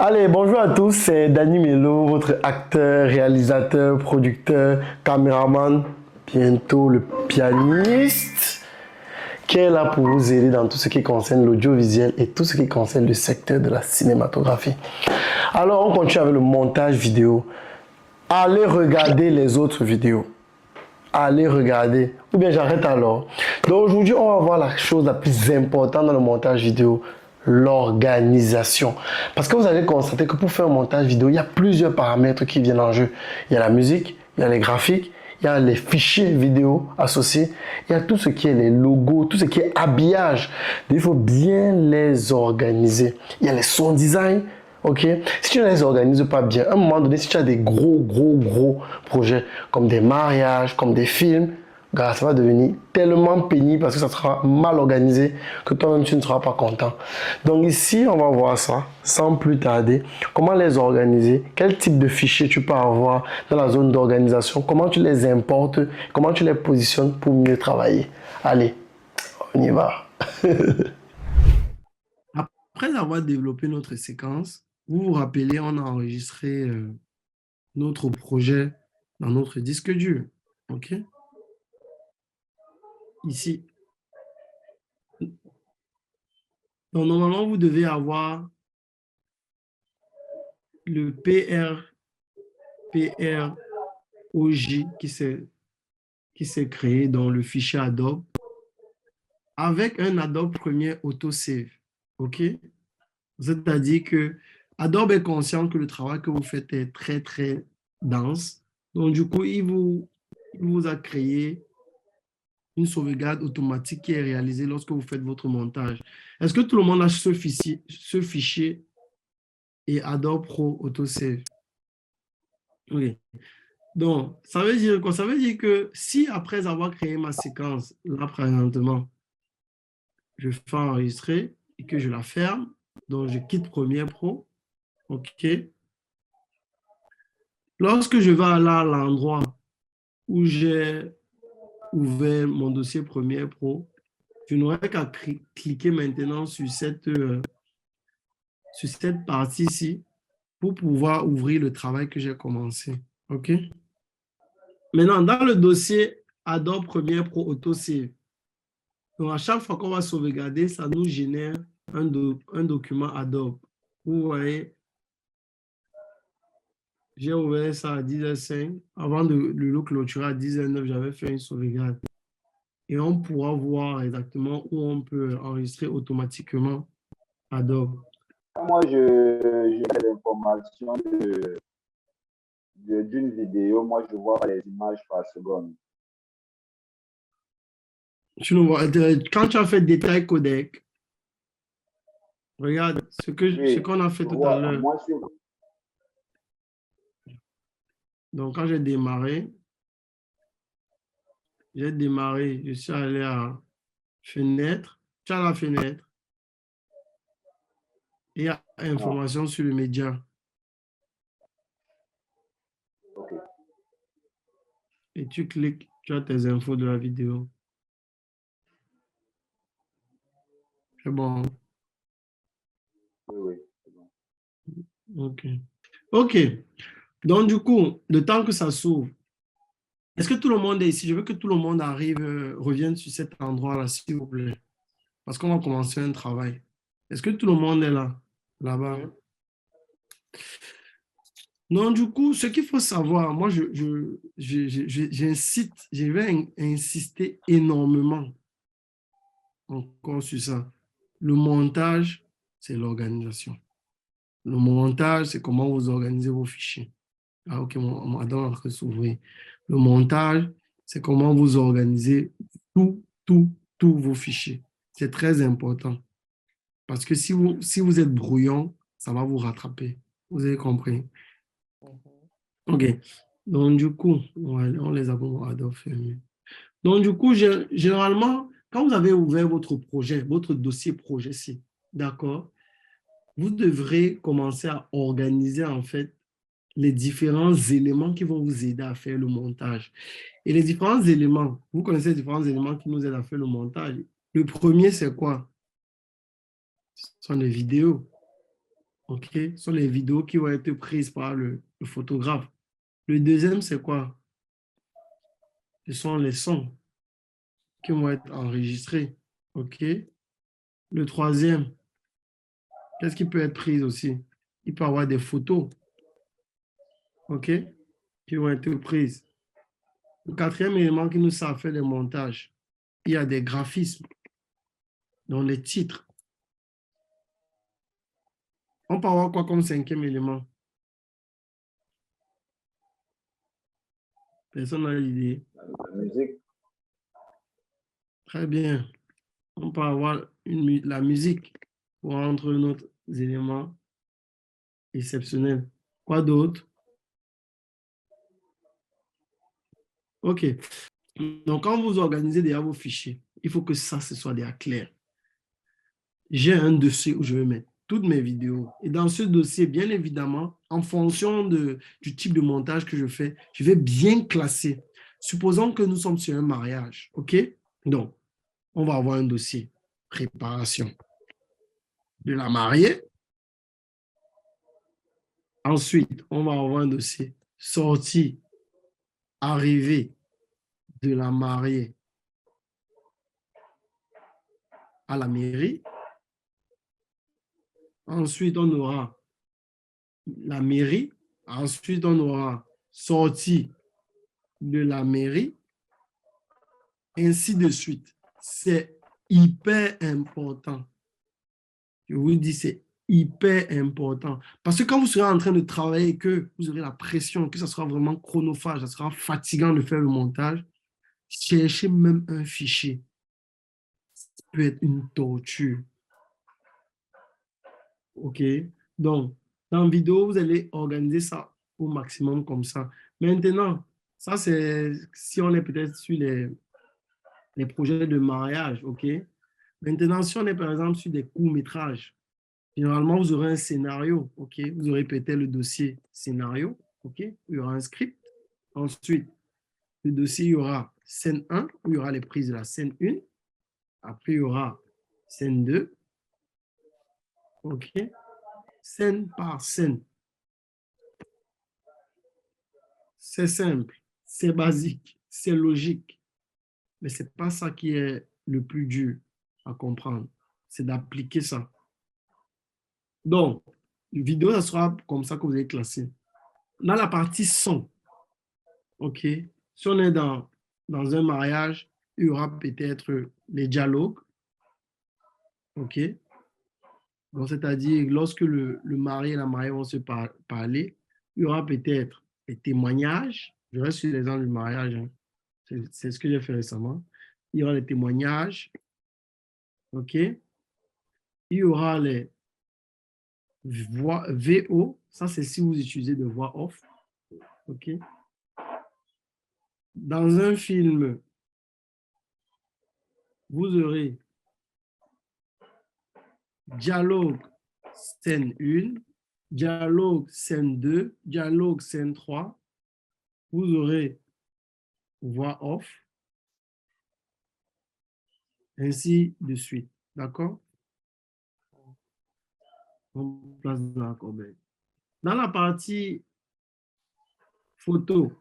Allez, bonjour à tous, c'est Dany Melo, votre acteur, réalisateur, producteur, caméraman, bientôt le pianiste, qui est là pour vous aider dans tout ce qui concerne l'audiovisuel et tout ce qui concerne le secteur de la cinématographie. Alors, on continue avec le montage vidéo. Allez regarder les autres vidéos. Allez regarder. Ou bien j'arrête alors. Donc aujourd'hui, on va voir la chose la plus importante dans le montage vidéo, l'organisation. Parce que vous allez constater que pour faire un montage vidéo, il y a plusieurs paramètres qui viennent en jeu. Il y a la musique, il y a les graphiques, il y a les fichiers vidéo associés, il y a tout ce qui est les logos, tout ce qui est habillage. Il faut bien les organiser. Il y a les sound design. Ok, si tu ne les organises pas bien, à un moment donné, si tu as des gros projets comme des mariages, comme des films, gars, ça va devenir tellement pénible parce que ça sera mal organisé que toi-même tu ne seras pas content. Donc ici, on va voir ça sans plus tarder. Comment les organiser, quel type de fichiers tu peux avoir dans la zone d'organisation, comment tu les importes, comment tu les positionnes pour mieux travailler. Allez, on y va. Après avoir développé notre séquence, vous vous rappelez, on a enregistré notre projet dans notre disque dur. OK? Ici. Donc, normalement, vous devez avoir le PROJ qui s'est créé dans le fichier Adobe avec un Adobe Premiere Autosave. OK? C'est-à-dire que Adobe est conscient que le travail que vous faites est très dense. Donc, du coup, il vous a créé une sauvegarde automatique qui est réalisée lorsque vous faites votre montage. Est-ce que tout le monde a ce fichier et Adobe Pro Autosave? Oui. Donc, ça veut dire quoi? Ça veut dire que si après avoir créé ma séquence, là présentement, je fais enregistrer et que je la ferme, donc je quitte Premiere Pro, OK. Lorsque je vais aller à l'endroit où j'ai ouvert mon dossier Premiere Pro, je n'aurai qu'à cliquer maintenant sur cette partie-ci pour pouvoir ouvrir le travail que j'ai commencé. OK? Maintenant, dans le dossier Adobe Premiere Pro Autosave, donc à chaque fois qu'on va sauvegarder, ça nous génère un document Adobe. Vous voyez, j'ai ouvert ça à 10h05. Avant de le clôturer à 10h09, j'avais fait une sauvegarde. Et on pourra voir exactement où on peut enregistrer automatiquement Adobe. Moi, j'ai l'information d'une vidéo. Moi, je vois les images par seconde. Quand tu as fait détail codec, regarde ce qu'on a fait tout à l'heure. Donc, quand j'ai démarré, je suis allé à fenêtre, tu as la fenêtre, et il y a information sur le média. Okay. Et tu cliques, tu as tes infos de la vidéo. C'est bon. Oui, c'est bon. OK. OK. Donc, du coup, le temps que ça s'ouvre, est-ce que tout le monde est ici? Je veux que tout le monde arrive, revienne sur cet endroit-là, s'il vous plaît. Parce qu'on va commencer un travail. Est-ce que tout le monde est là? Là-bas? Donc, du coup, ce qu'il faut savoir, moi, j'incite, je vais insister énormément encore sur ça. Le montage, c'est l'organisation. Le montage, c'est comment vous organisez vos fichiers. Ah, ok, on va entre s'ouvrir. Le montage, c'est comment vous organisez tous vos fichiers. C'est très important. Parce que si vous êtes brouillon, ça va vous rattraper. Vous avez compris? OK. Donc, du coup, on les a pour Adobe Premiere. Donc, du coup, généralement, quand vous avez ouvert votre projet, votre dossier projet-ci, d'accord, vous devrez commencer à organiser, en fait, les différents éléments qui vont vous aider à faire le montage. Et les différents éléments, vous connaissez les différents éléments qui nous aident à faire le montage. Le premier, c'est quoi? Ce sont les vidéos. OK? Ce sont les vidéos qui vont être prises par le photographe. Le deuxième, c'est quoi? Ce sont les sons qui vont être enregistrés. OK? Le troisième, qu'est-ce qui peut être pris aussi? Il peut y avoir des photos. OK? Qui vont être prises. Le quatrième élément qui nous sert à faire les montages, il y a des graphismes dans les titres. On peut avoir quoi comme cinquième élément? Personne n'a l'idée. La musique. Très bien. On peut avoir la musique pour rendre notre élément exceptionnel. Quoi d'autre? OK. Donc, quand vous organisez déjà vos fichiers, il faut que ça, ce soit déjà clair. J'ai un dossier où je vais mettre toutes mes vidéos. Et dans ce dossier, bien évidemment, en fonction du type de montage que je fais, je vais bien classer. Supposons que nous sommes sur un mariage, OK? Donc, on va avoir un dossier préparation de la mariée. Ensuite, on va avoir un dossier sortie, arrivée de la mariée à la mairie. Ensuite, on aura la mairie. Ensuite, on aura sortie de la mairie, ainsi de suite. C'est hyper important. Je vous dis, c'est hyper important. Parce que quand vous serez en train de travailler, que vous aurez la pression, que ça sera vraiment chronophage, ça sera fatigant de faire le montage, cherchez même un fichier. Ça peut être une torture. OK? Donc, dans la vidéo, vous allez organiser ça au maximum comme ça. Maintenant, ça, c'est si on est peut-être sur les projets de mariage, OK? Maintenant, si on est par exemple sur des courts-métrages, généralement, vous aurez un scénario, OK? Vous aurez peut-être le dossier scénario, OK? Il y aura un script. Ensuite, le dossier, il y aura scène 1, où il y aura les prises de la scène 1. Après, il y aura scène 2, OK? Scène par scène. C'est simple, c'est basique, c'est logique. Mais ce n'est pas ça qui est le plus dur à comprendre. C'est d'appliquer ça. Donc, une vidéo, ça sera comme ça que vous allez classer. Dans la partie son, OK, si on est dans un mariage, il y aura peut-être les dialogues, OK, donc c'est-à-dire lorsque le marié et la mariée vont se parler, il y aura peut-être les témoignages, je reste sur les ans du mariage, hein. C'est ce que j'ai fait récemment. Il y aura les témoignages, OK, il y aura les voix VO, ça c'est si vous utilisez de voix off, OK. Dans un film, vous aurez dialogue scène 1, dialogue scène 2, dialogue scène 3, vous aurez voix off, ainsi de suite. D'accord? On place dans la corbeille. Dans la partie photo,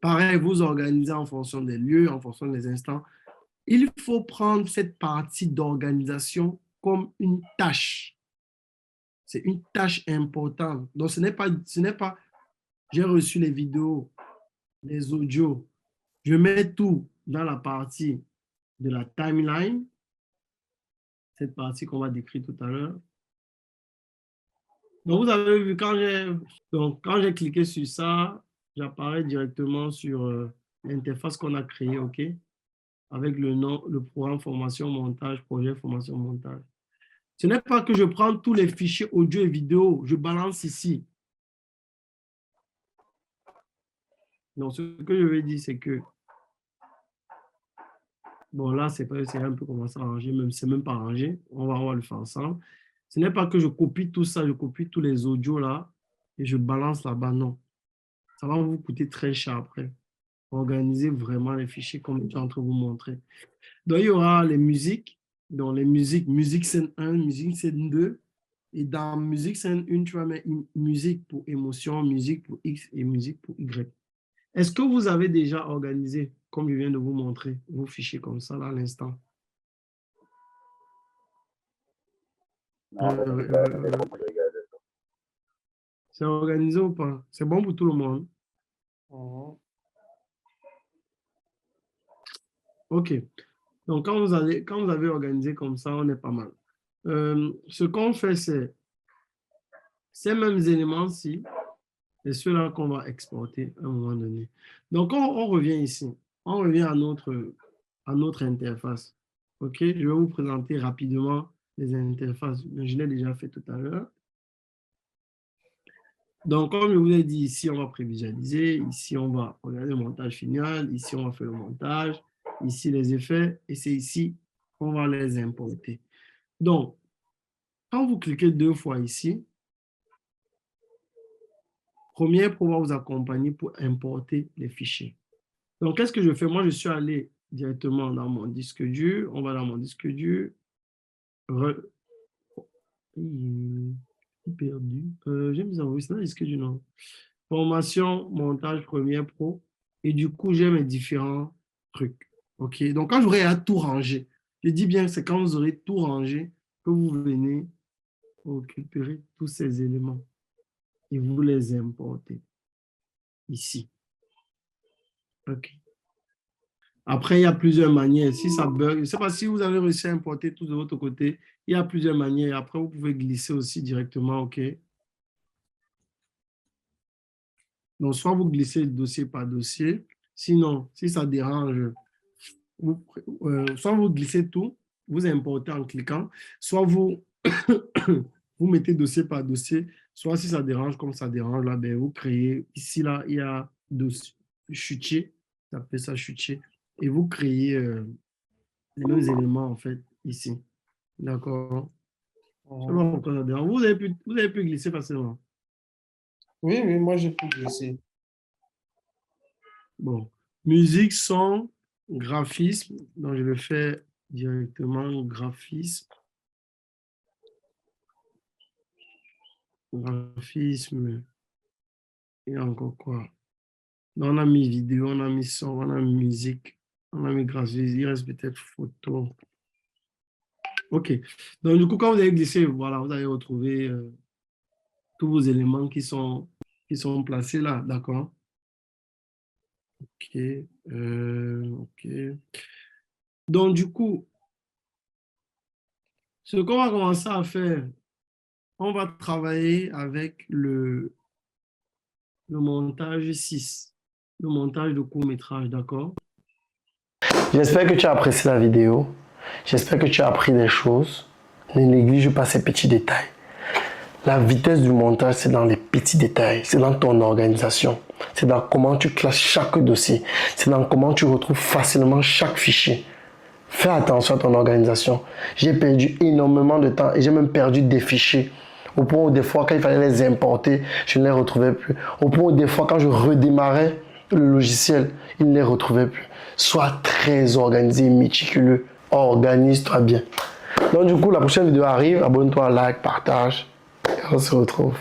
pareil, vous organisez en fonction des lieux, en fonction des instants. Il faut prendre cette partie d'organisation comme une tâche. C'est une tâche importante. Donc, ce n'est pas, j'ai reçu les vidéos, les audios, je mets tout dans la partie de la timeline, cette partie qu'on va décrire tout à l'heure. Donc, vous avez vu, quand j'ai cliqué sur ça, j'apparais directement sur l'interface qu'on a créée, OK? Avec le nom, le programme formation montage, projet formation montage. Ce n'est pas que je prends tous les fichiers audio et vidéo, je balance ici. Donc, ce que je veux dire, c'est que, bon, là, c'est un peu comment ça arranger, même, c'est même pas arrangé. On va le faire ensemble. Ce n'est pas que je copie tout ça, je copie tous les audios là et je balance là-bas, non. Ça va vous coûter très cher après. Organisez vraiment les fichiers comme je suis en train de vous montrer. Donc, il y aura les musiques. Donc, les musique scène 1, musique scène 2. Et dans musique scène 1, tu vas mettre musique pour émotion, musique pour X et musique pour Y. Est-ce que vous avez déjà organisé, comme je viens de vous montrer, vos fichiers comme ça là à l'instant? Non, Euh, c'est organisé ou pas? C'est bon pour tout le monde? OK. Donc, quand vous avez organisé comme ça, on est pas mal. Ce qu'on fait, c'est ces mêmes éléments-ci, et ceux-là qu'on va exporter à un moment donné. Donc, on revient ici. On revient à notre interface. OK? Je vais vous présenter rapidement les interfaces. Je l'ai déjà fait tout à l'heure. Donc, comme je vous l'ai dit, ici, on va prévisualiser. Ici, on va regarder le montage final. Ici, on va faire le montage. Ici, les effets. Et c'est ici qu'on va les importer. Donc, quand vous cliquez 2 fois ici, Premiere Pro va vous accompagner pour importer les fichiers. Donc, qu'est-ce que je fais? Moi, je suis allé directement dans mon disque dur. On va dans mon disque dur. Perdu. J'ai mis en haut, c'est dans le disque dur, non? Formation, montage, Premiere Pro. Et du coup, j'ai mes différents trucs. OK? Donc, quand j'aurai à tout ranger, je dis bien, c'est quand vous aurez tout rangé que vous venez récupérer tous ces éléments et vous les importez ici. OK. Après, il y a plusieurs manières. Si ça bug, je ne sais pas si vous avez réussi à importer tout de votre côté, il y a plusieurs manières. Après, vous pouvez glisser aussi directement, OK? Donc, soit vous glissez dossier par dossier. Sinon, si ça dérange, soit vous glissez tout, vous importez en cliquant, soit vous, vous mettez dossier par dossier, soit si ça dérange, comme ça dérange, là, ben, vous créez, ici, là, il y a dossier, chutier, ça appelle ça chutier, et vous créez les mêmes éléments, en fait, ici. D'accord? Je sais pas pourquoi ça dérange. Vous avez pu glisser facilement. Oui, oui, moi j'ai pu glisser. Bon. Musique, son, graphisme. Donc, je le fais directement, graphisme. Graphisme. Et encore quoi? Donc, on a mis vidéo, on a mis son, on a mis musique, on a mis graphisme. Il reste peut-être photo. OK. Donc, du coup, quand vous allez glisser, voilà, vous allez retrouver tous vos éléments qui sont placés là. D'accord? OK. OK. Donc, du coup, ce qu'on va commencer à faire, on va travailler avec le montage 6, le montage de court-métrage, d'accord? J'espère que tu as apprécié la vidéo. J'espère que tu as appris des choses. Ne néglige pas ces petits détails. La vitesse du montage, c'est dans les petits détails. C'est dans ton organisation. C'est dans comment tu classes chaque dossier. C'est dans comment tu retrouves facilement chaque fichier. Fais attention à ton organisation. J'ai perdu énormément de temps et j'ai même perdu des fichiers. Au point où des fois, quand il fallait les importer, je ne les retrouvais plus. Au point où des fois, quand je redémarrais le logiciel, il ne les retrouvait plus. Sois très organisé, méticuleux. Organise-toi bien. Donc du coup, la prochaine vidéo arrive. Abonne-toi, like, partage. Et on se retrouve.